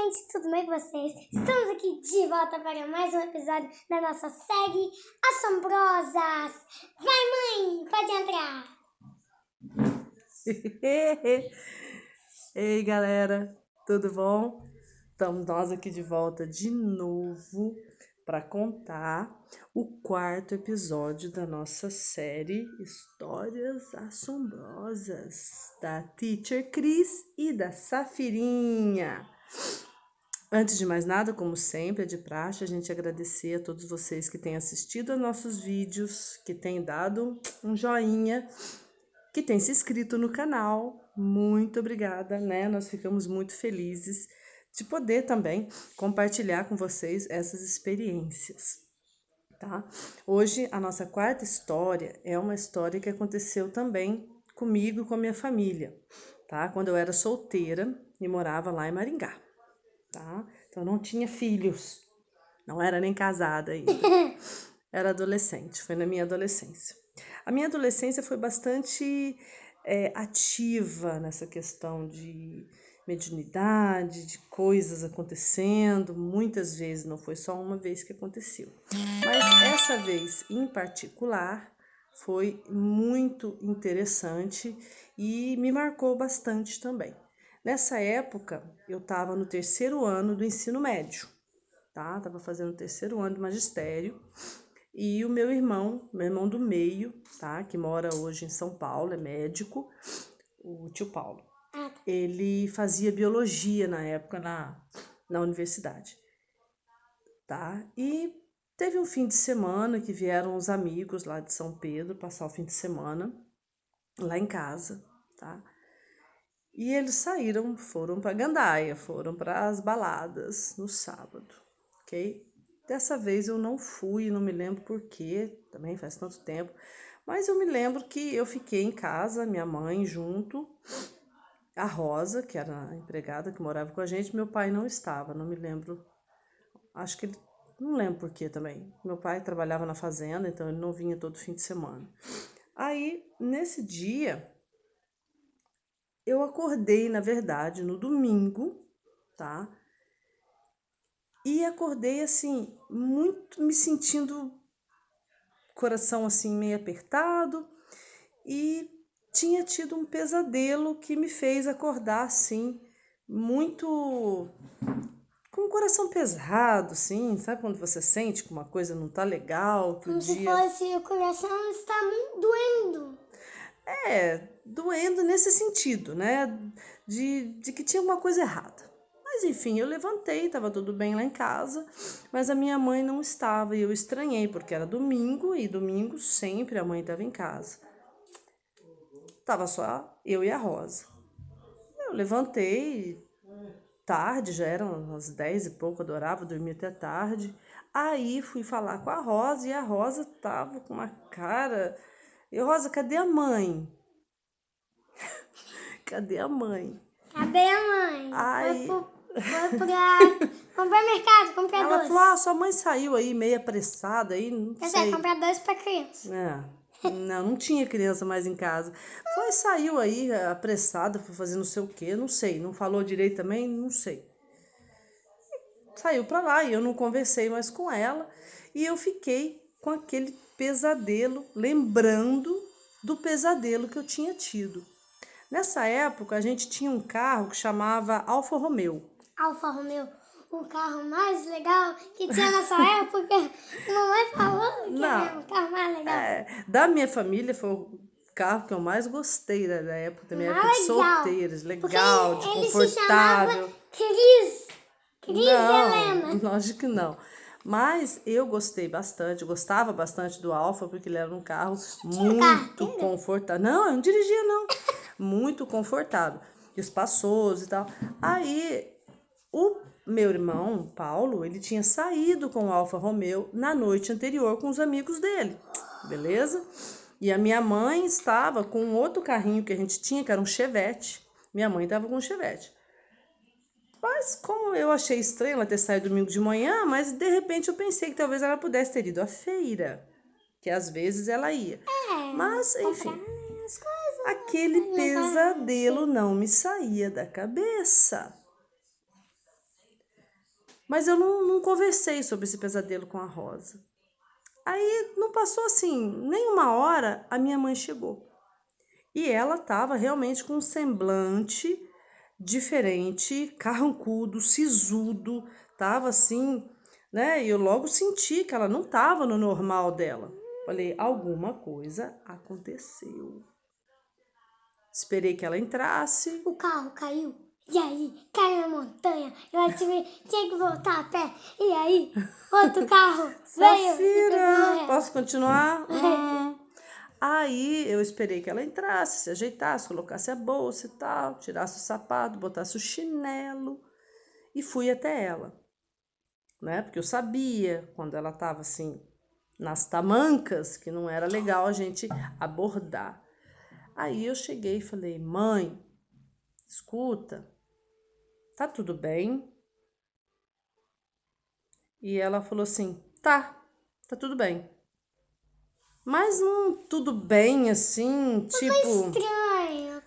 gente, tudo bem com vocês? Estamos aqui de volta para mais um episódio da nossa série Assombrosas. Vai, mãe, pode entrar. Ei, galera, tudo bom? Estamos nós aqui de volta de novo para contar o quarto episódio da nossa série Histórias Assombrosas, da Teacher Cris e da Safirinha. Antes de mais nada, como sempre, é de praxe a gente agradecer a todos vocês que têm assistido a nossos vídeos, que têm dado um joinha, que têm se inscrito no canal. Muito obrigada, né? Nós ficamos muito felizes de poder também compartilhar com vocês essas experiências, tá? Hoje, a nossa quarta história é uma história que aconteceu também comigo e com a minha família, tá? Quando eu era solteira e morava lá em Maringá, tá? Então, eu não tinha filhos, não era nem casada ainda, era adolescente, foi na minha adolescência. A minha adolescência foi bastante ativa nessa questão de mediunidade, de coisas acontecendo, muitas vezes, não foi só uma vez que aconteceu. Mas essa vez em particular foi muito interessante e me marcou bastante também. Nessa época, eu estava no terceiro ano do ensino médio, tá? Estava fazendo o terceiro ano do magistério. E o meu irmão do meio, tá? Que mora hoje em São Paulo, é médico, o tio Paulo. Ele fazia biologia na época na universidade, tá? E teve um fim de semana que vieram os amigos lá de São Pedro passar o fim de semana lá em casa, tá? E eles saíram, foram para Gandaia, foram para as baladas no sábado, ok? Dessa vez eu não fui, não me lembro por quê, também faz tanto tempo, mas eu me lembro que eu fiquei em casa, minha mãe junto, a Rosa, que era a empregada que morava com a gente, meu pai não estava, não me lembro, acho que ele, não lembro por quê também. Meu pai trabalhava na fazenda, então ele não vinha todo fim de semana. Aí, nesse dia, eu acordei, na verdade, no domingo, tá? E acordei assim, muito me sentindo coração assim meio apertado e tinha tido um pesadelo que me fez acordar assim, muito com o coração pesado, assim, sabe quando você sente que uma coisa não tá legal, que Como o se dia fosse o coração está muito doendo. doendo nesse sentido, né? De que tinha alguma coisa errada. Mas enfim, eu levantei, estava tudo bem lá em casa, mas a minha mãe não estava e eu estranhei, porque era domingo e domingo sempre a mãe estava em casa. Tava só eu e a Rosa. Eu levantei tarde, já eram umas 10 e pouco, eu adorava dormir até tarde. Aí fui falar com a Rosa e a Rosa tava com uma cara. Eu, Rosa, cadê a mãe? Cadê a mãe? Cadê a mãe? Aí Foi pra comprar mercado, comprar ela doce. falou: sua mãe saiu aí meio apressada aí, não Quer dizer, sei. comprar doce pra criança. Não tinha criança mais em casa. Saiu aí apressada, foi fazer não sei o quê, não sei. Não falou direito também, não sei. Saiu pra lá e eu não conversei mais com ela. E eu fiquei com aquele pesadelo, lembrando do pesadelo que eu tinha tido. Nessa época, a gente tinha um carro que chamava Alfa Romeo. Alfa Romeo, o carro mais legal que tinha nessa época. Mamãe falou que era o carro mais legal. Da minha família foi o carro que eu mais gostei da época, da minha época de solteiros. Legal, de confortável. Cris e Helena. Lógico que não. Mas eu gostei bastante, gostava bastante do Alfa, porque ele era um carro muito confortável. Não, eu não dirigia, não. Muito confortável. Espaçoso e tal. Aí, o meu irmão, Paulo, ele tinha saído com o Alfa Romeo na noite anterior com os amigos dele, beleza? E a minha mãe estava com outro carrinho que a gente tinha, que era um Chevette. Minha mãe estava com um Chevette. Mas como eu achei estranho ela ter saído domingo de manhã, mas de repente eu pensei que talvez ela pudesse ter ido à feira, que às vezes ela ia. Mas, enfim, aquele pesadelo não me saía da cabeça. Mas eu não conversei sobre esse pesadelo com a Rosa. Aí não passou assim, nem uma hora, a minha mãe chegou. E ela estava realmente com um semblante diferente, carrancudo, sisudo, tava assim, né? E eu logo senti que ela não estava no normal dela. Falei, alguma coisa aconteceu. Esperei que ela entrasse. O carro caiu. E aí, caiu na montanha. Eu tinha que voltar a pé. E aí, outro carro veio e pegou Safira, ela. posso continuar? Aí eu esperei que ela entrasse, se ajeitasse, colocasse a bolsa e tal, tirasse o sapato, botasse o chinelo e fui até ela, né? Porque eu sabia quando ela estava assim nas tamancas que não era legal a gente abordar. Aí eu cheguei e falei: "Mãe, escuta, tá tudo bem?" E ela falou assim: tá tudo bem. Mas não tudo bem assim, tipo, Estranho.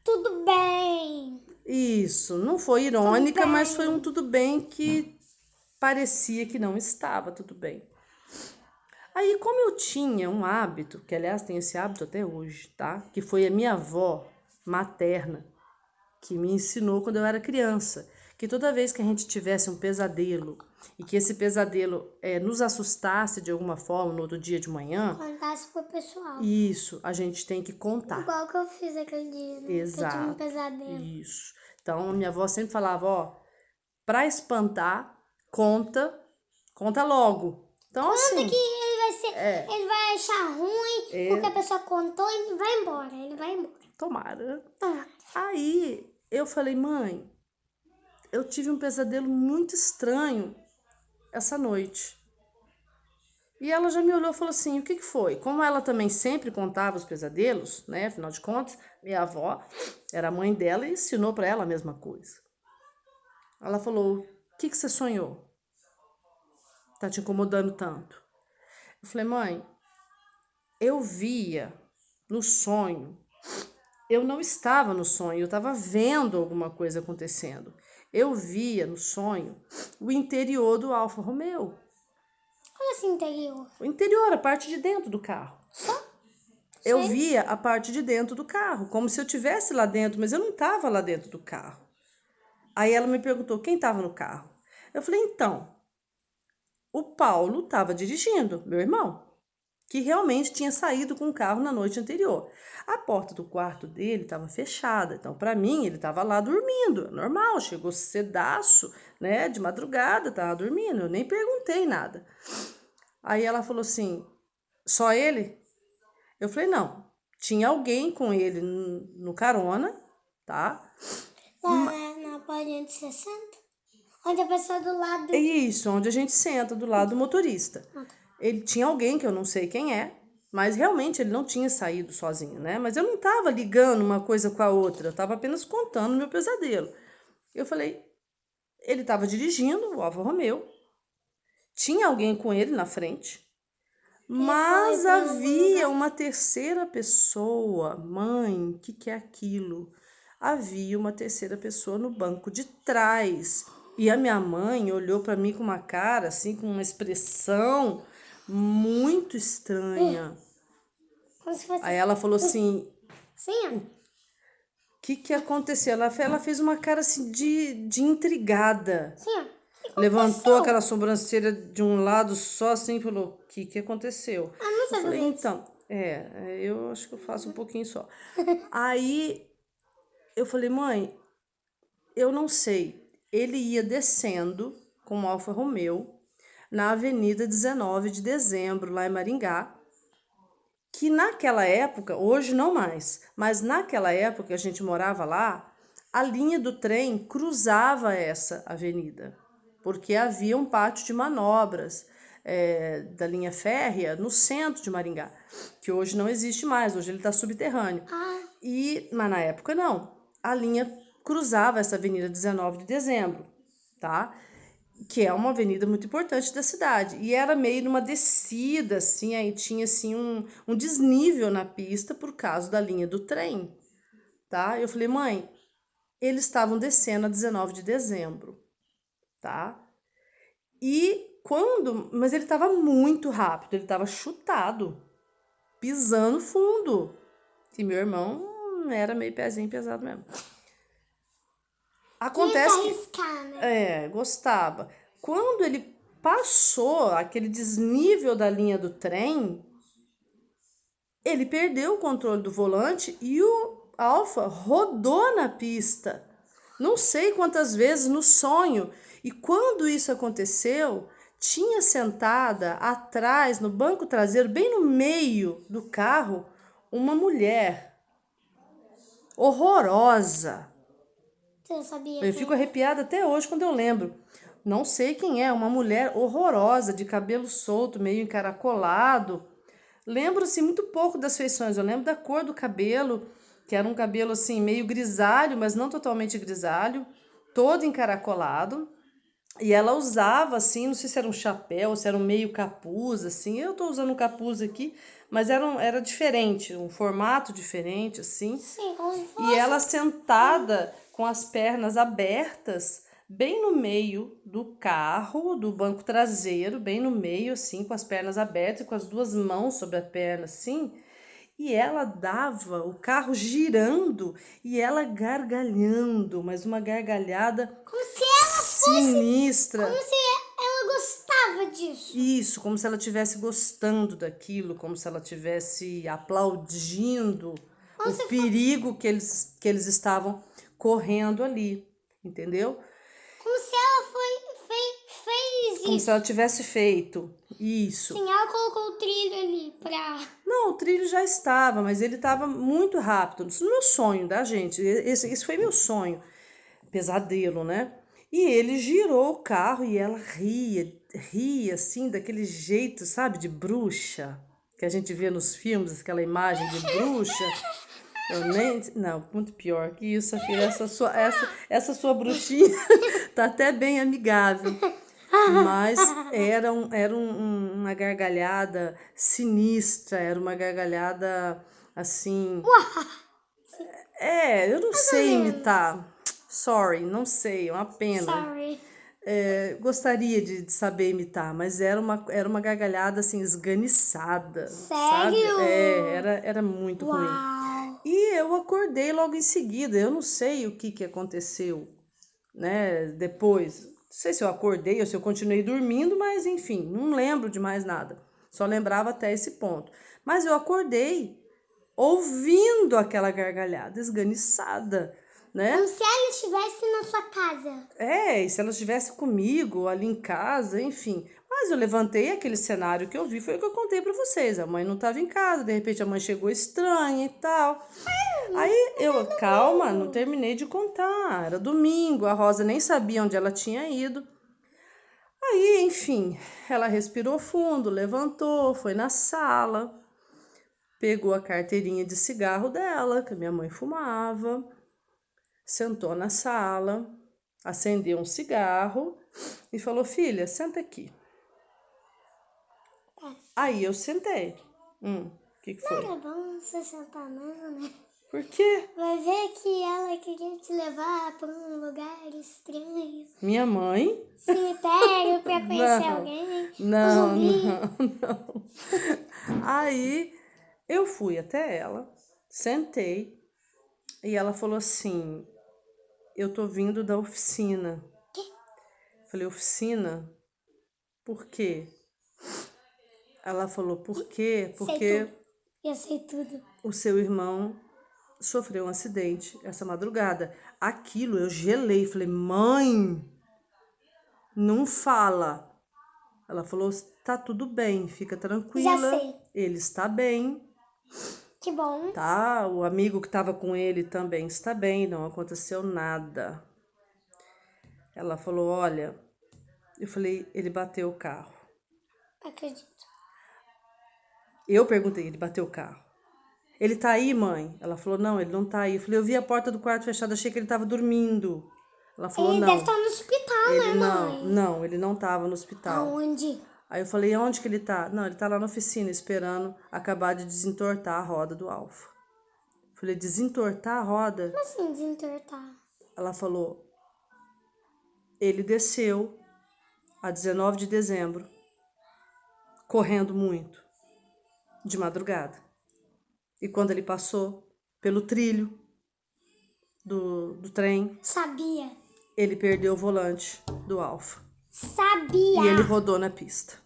Tudo bem. isso, não foi Tudo irônica, mas foi um bem. tudo bem que parecia que não estava tudo bem. Aí, como eu tinha um hábito, que aliás tem esse hábito até hoje, tá? Que foi a minha avó materna que me ensinou quando eu era criança, que toda vez que a gente tivesse um pesadelo e que esse pesadelo nos assustasse de alguma forma no outro dia de manhã, Contasse pro pessoal. isso a gente tem que contar. Igual que eu fiz aquele dia, né? Que eu tive um Exato. pesadelo. Isso. Então, a minha avó sempre falava, ó, pra espantar, conta logo. Então, Conta assim, que ele vai achar ruim porque a pessoa contou e ele vai embora. Ele vai embora. tomara. Ah, Aí, eu falei, mãe, eu tive um pesadelo muito estranho essa noite. E ela já me olhou e falou assim, o que foi? Como ela também sempre contava os pesadelos, né? Afinal de contas, minha avó era a mãe dela e ensinou pra ela a mesma coisa. Ela falou, o que você sonhou? Tá te incomodando tanto? Eu falei, mãe, eu via no sonho. Eu não estava no sonho, eu estava vendo alguma coisa acontecendo. Eu via no sonho o interior do Alfa Romeo. como assim interior? O interior, a parte de dentro do carro. Eu via a parte de dentro do carro, como se eu estivesse lá dentro, mas eu não estava lá dentro do carro. Aí ela me perguntou quem estava no carro. Eu falei, então, o Paulo estava dirigindo, meu irmão, que realmente tinha saído com o carro na noite anterior. A porta do quarto dele estava fechada, então para mim ele estava lá dormindo, normal, chegou cedaço, né, de madrugada, estava dormindo, eu nem perguntei nada. Aí ela falou assim, só ele? Eu falei, não, tinha alguém com ele no carona, tá? Lá na porta de 60? Onde a pessoa do lado. É isso, onde a gente senta do lado do motorista. Ele tinha alguém que eu não sei quem é, mas realmente ele não tinha saído sozinho, né? Mas eu não estava ligando uma coisa com a outra, eu estava apenas contando meu pesadelo. Eu falei, ele estava dirigindo o Alfa Romeo, tinha alguém com ele na frente, mas havia uma terceira pessoa. Mãe, o que é aquilo? Havia uma terceira pessoa no banco de trás. E a minha mãe olhou para mim com uma cara, assim, com uma expressão muito estranha. Como se fosse. Aí ela falou assim: Sim, ó. o que aconteceu? Ela fez uma cara assim de intrigada. Sim, ó. Levantou aquela sobrancelha de um lado só assim e falou: o que aconteceu? Ah, não Eu sei falei: fazer isso. então, eu acho que eu faço um pouquinho só. Aí eu falei: mãe, eu não sei. Ele ia descendo com o Alfa Romeo na Avenida 19 de Dezembro, lá em Maringá, que naquela época, hoje não mais, mas naquela época que a gente morava lá, a linha do trem cruzava essa avenida, porque havia um pátio de manobras da linha férrea no centro de Maringá, que hoje não existe mais, hoje ele está subterrâneo. Mas na época não, a linha cruzava essa avenida 19 de Dezembro, tá? Que é uma avenida muito importante da cidade. E era meio numa descida, assim, aí tinha assim um desnível na pista por causa da linha do trem, tá? Eu falei, mãe, eles estavam descendo a 19 de dezembro. tá? Mas ele tava muito rápido, ele tava chutado, pisando fundo. E meu irmão era meio pezinho pesado mesmo. Acontece que arriscar, né? gostava. Quando ele passou aquele desnível da linha do trem, ele perdeu o controle do volante e o Alfa rodou na pista. Não sei quantas vezes no sonho. E quando isso aconteceu, tinha sentada atrás, no banco traseiro, bem no meio do carro, uma mulher horrorosa. Você sabia Eu quem fico é? arrepiada até hoje quando eu lembro. Não sei quem é, uma mulher horrorosa, de cabelo solto, meio encaracolado. Lembro-se muito pouco das feições. Eu lembro da cor do cabelo, que era um cabelo assim, meio grisalho, mas não totalmente grisalho, todo encaracolado. E ela usava assim, não sei se era um chapéu, se era um meio capuz, assim. Eu tô usando um capuz aqui, mas era diferente, um formato diferente, assim. Sim, como se E fosse. ela sentada com as pernas abertas, bem no meio do carro, do banco traseiro, bem no meio, assim, com as pernas abertas, com as duas mãos sobre a perna, assim. E ela dava o carro girando e ela gargalhando, mas uma gargalhada Como se ela sinistra. Como se ela gostava disso. Isso, como se ela estivesse gostando daquilo, como se ela estivesse aplaudindo Como o se perigo que eles estavam correndo ali, entendeu? Como se ela fez Como se isso. ela tivesse feito isso. Sim, ela colocou o trilho ali pra. Não, o trilho já estava, mas ele estava muito rápido. Isso no meu sonho, tá, gente? Esse foi meu sonho. Pesadelo, né? E ele girou o carro e ela ria assim, daquele jeito, sabe, de bruxa, que a gente vê nos filmes, aquela imagem de bruxa. Eu nem. Não, muito pior que isso, filha. Essa sua bruxinha tá até bem amigável. Mas uma gargalhada sinistra, era uma gargalhada assim. Eu não Mais ou sei menos. imitar. Sorry, não sei, é uma pena. Sorry. Gostaria de saber imitar, mas era uma gargalhada assim, esganiçada, sabe? Sério? Era muito ruim. Uau. E eu acordei logo em seguida. Eu não sei o que aconteceu, né? Depois, não sei se eu acordei ou se eu continuei dormindo, mas enfim, não lembro de mais nada. Só lembrava até esse ponto. Mas eu acordei ouvindo aquela gargalhada esganiçada, né? Como se ela estivesse na sua casa. E se ela estivesse comigo ali em casa, enfim. Mas eu levantei aquele cenário que eu vi, foi o que eu contei pra vocês. A mãe não estava em casa, de repente a mãe chegou estranha e tal. Aí calma, não terminei de contar. Era domingo, a Rosa nem sabia onde ela tinha ido. Aí, enfim, ela respirou fundo, levantou, foi na sala, pegou a carteirinha de cigarro dela, que a minha mãe fumava, sentou na sala, acendeu um cigarro e falou: Filha, senta aqui. Aí eu sentei. O que Não foi? era bom você sentar não, né? Por quê? Vai ver que ela queria te levar pra um lugar estranho. Minha mãe? Cemitério pra conhecer Não, alguém. Um não, zumbi. não. Aí eu fui até ela, sentei e ela falou assim: Eu tô vindo da oficina. Falei: Oficina? Por quê? Ela falou: Por quê? Sei Porque tudo. Eu sei tudo. o seu irmão sofreu um acidente essa madrugada. Aquilo eu gelei. Falei: Mãe, não fala. Ela falou: Tá tudo bem, fica Já tranquila. sei. Ele está bem, Que bom. tá? O amigo que estava com ele também está bem, não aconteceu nada. Ela falou: Olha, eu falei: Ele bateu o carro. Acredito. Eu perguntei: Ele bateu o carro? Ele tá aí, mãe? Ela falou: Não, ele não tá aí. Eu falei: Eu vi a porta do quarto fechada, achei que ele estava dormindo. Ela falou: Ele deve Não, estar no hospital, ele né, não, mãe? não, ele não estava no hospital. Aonde? Aí eu falei: Onde que ele tá? Não, ele tá lá na oficina esperando acabar de desentortar a roda do Alfa. Falei: Desentortar a roda? Como assim desentortar? Ela falou: ele desceu a 19 de dezembro, correndo muito, de madrugada. E quando ele passou pelo trilho do trem, Sabia. ele perdeu o volante do Alfa. Sabia. E ele rodou na pista.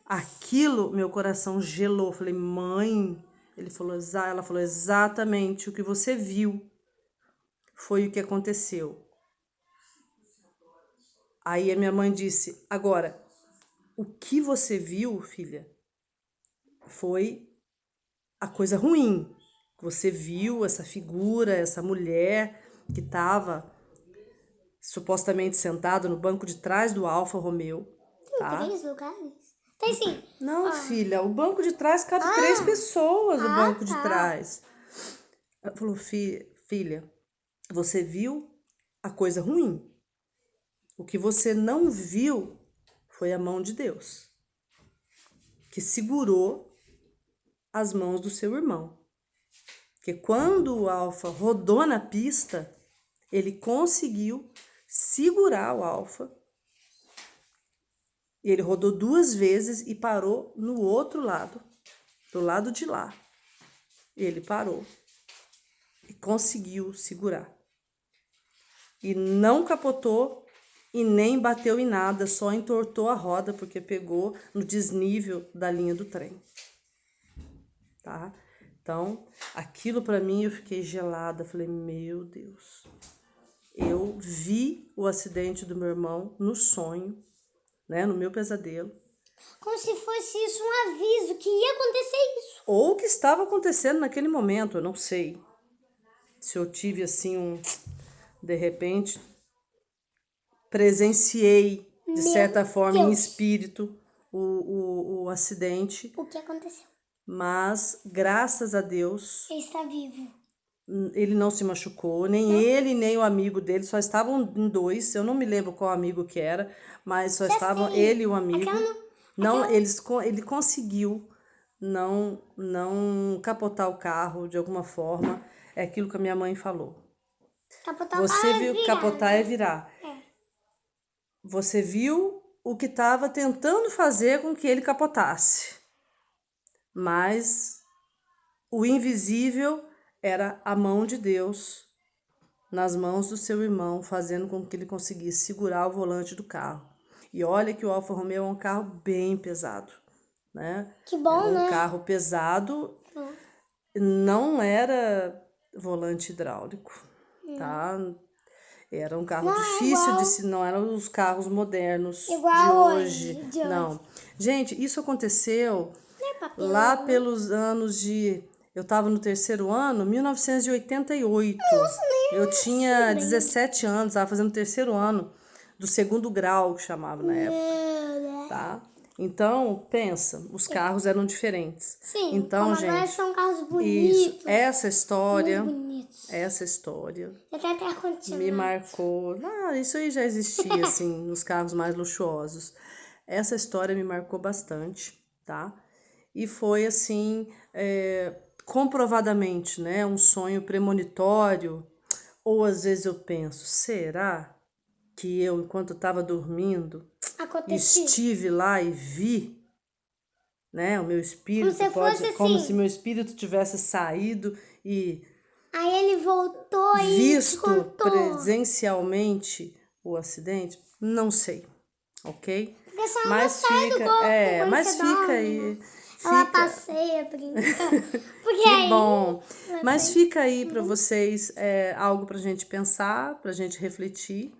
Aquilo, meu coração gelou. Eu falei, mãe, ela falou, exatamente o que você viu foi o que aconteceu. Aí a minha mãe disse, agora, o que você viu, filha, foi a coisa ruim. Você viu essa figura, essa mulher que estava supostamente sentada no banco de trás do Alfa Romeo. Tá? Tem 3 lugares? Tem sim. Não, filha, o banco de trás cabe 3 pessoas no banco de trás. Ela falou, filha, você viu a coisa ruim. O que você não viu foi a mão de Deus, que segurou as mãos do seu irmão. Porque quando o Alfa rodou na pista, ele conseguiu segurar o Alfa. Ele rodou 2 vezes e parou no outro lado, do lado de lá. Ele parou e conseguiu segurar. E não capotou e nem bateu em nada, só entortou a roda porque pegou no desnível da linha do trem. Tá? Então, aquilo para mim eu fiquei gelada, falei, meu Deus. Eu vi o acidente do meu irmão no sonho, né, no meu pesadelo. Como se fosse isso um aviso que ia acontecer isso. Ou o que estava acontecendo naquele momento, eu não sei. Se eu tive assim de repente, presenciei, de certa forma, em espírito, o acidente. O que aconteceu? Mas, graças a Deus, Ele está vivo. ele não se machucou, nem ele, nem o amigo dele, só estavam em 2, eu não me lembro qual amigo que era, mas só estavam ele e o amigo. Ele conseguiu não capotar o carro de alguma forma, é aquilo que a minha mãe falou. Capotar Você viu, virar, capotar é virar. Você viu o que estava tentando fazer com que ele capotasse. Mas o invisível era a mão de Deus nas mãos do seu irmão, fazendo com que ele conseguisse segurar o volante do carro. E olha que o Alfa Romeo é um carro bem pesado, né? Que bom, né? Um carro pesado, não era volante hidráulico, tá? Era um carro difícil de se, não eram os carros modernos de hoje. Não. Gente, isso aconteceu lá pelos anos de... Eu estava no 3º ano, 1988. Nossa, eu tinha 17 anos, estava fazendo o 3º ano do 2º grau, que chamava na época. Tá? Então, pensa, os carros eram diferentes. Sim, então, como gente, agora são carros bonitos. Isso, essa história Até me marcou. Isso aí já existia, assim, nos carros mais luxuosos. Essa história me marcou bastante, tá? E foi, assim, comprovadamente, né? Um sonho premonitório. Ou às vezes eu penso, será que eu, enquanto estava dormindo, estive lá e vi, né? O meu espírito como se meu espírito tivesse saído e aí ele voltou visto presencialmente o acidente? Não sei, ok? Mas fica aí. Ela passeia, brinca. Que bom. Mas fica aí para vocês algo pra gente pensar, pra gente refletir.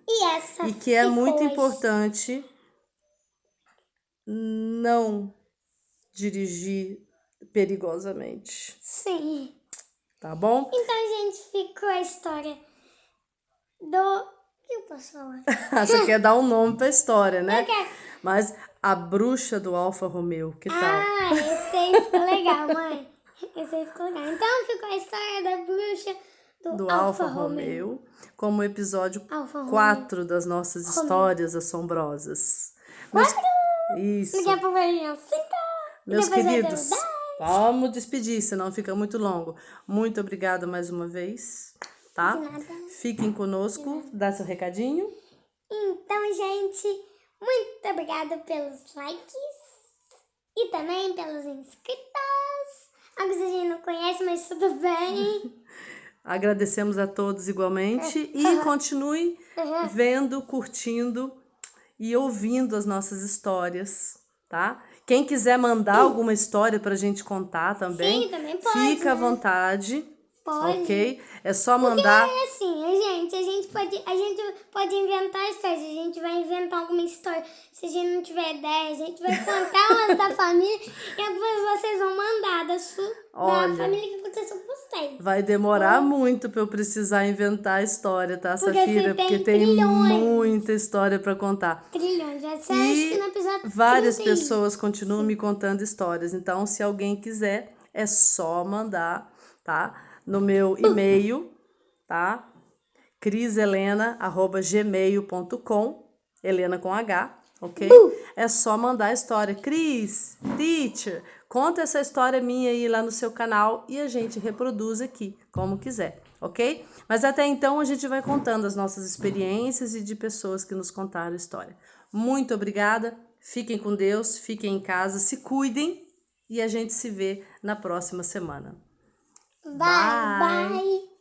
E que é muito importante não dirigir perigosamente. Sim. Tá bom? Então, gente, ficou a história do... O que eu posso falar? Você quer dar um nome pra história, né? Eu quero. Mas a bruxa do Alfa Romeo, que tal? Esse aí ficou legal, mãe. Esse aí ficou legal. Então, ficou a história da bruxa do Alfa Romeo. Como o episódio 4 das nossas histórias assombrosas. 4? Isso. Daqui a pouco a gente 5. Meus queridos, vamos despedir, senão fica muito longo. Muito obrigada mais uma vez, tá? De nada. Fiquem conosco, dá seu recadinho. Então, gente, muito obrigada pelos likes e também pelos inscritos. Alguns a gente não conhece, mas tudo bem. Agradecemos a todos igualmente e continue vendo, curtindo e ouvindo as nossas histórias, tá? Quem quiser mandar alguma história pra gente contar também, Sim, também pode, fica à né? vontade, Pode. ok? É só mandar. É assim, a gente pode inventar histórias. A gente vai inventar alguma história. Se a gente não tiver ideia, a gente vai contar umas da família e depois vocês vão mandar da Olha, família que aconteceu com vocês. vai demorar muito pra eu precisar inventar a história, tá, Porque Safira? você tem Porque tem trilhões. muita história pra contar. Trilhões. Já acho que E no episódio várias 30 pessoas continuam me contando histórias. Então, se alguém quiser, é só mandar, tá? No meu e-mail, tá? criselena@gmail.com, Helena com H, ok? É só mandar a história. Cris, teacher, conta essa história minha aí lá no seu canal e a gente reproduz aqui, como quiser, ok? Mas até então a gente vai contando as nossas experiências e de pessoas que nos contaram a história. Muito obrigada, fiquem com Deus, fiquem em casa, se cuidem e a gente se vê na próxima semana. Bye.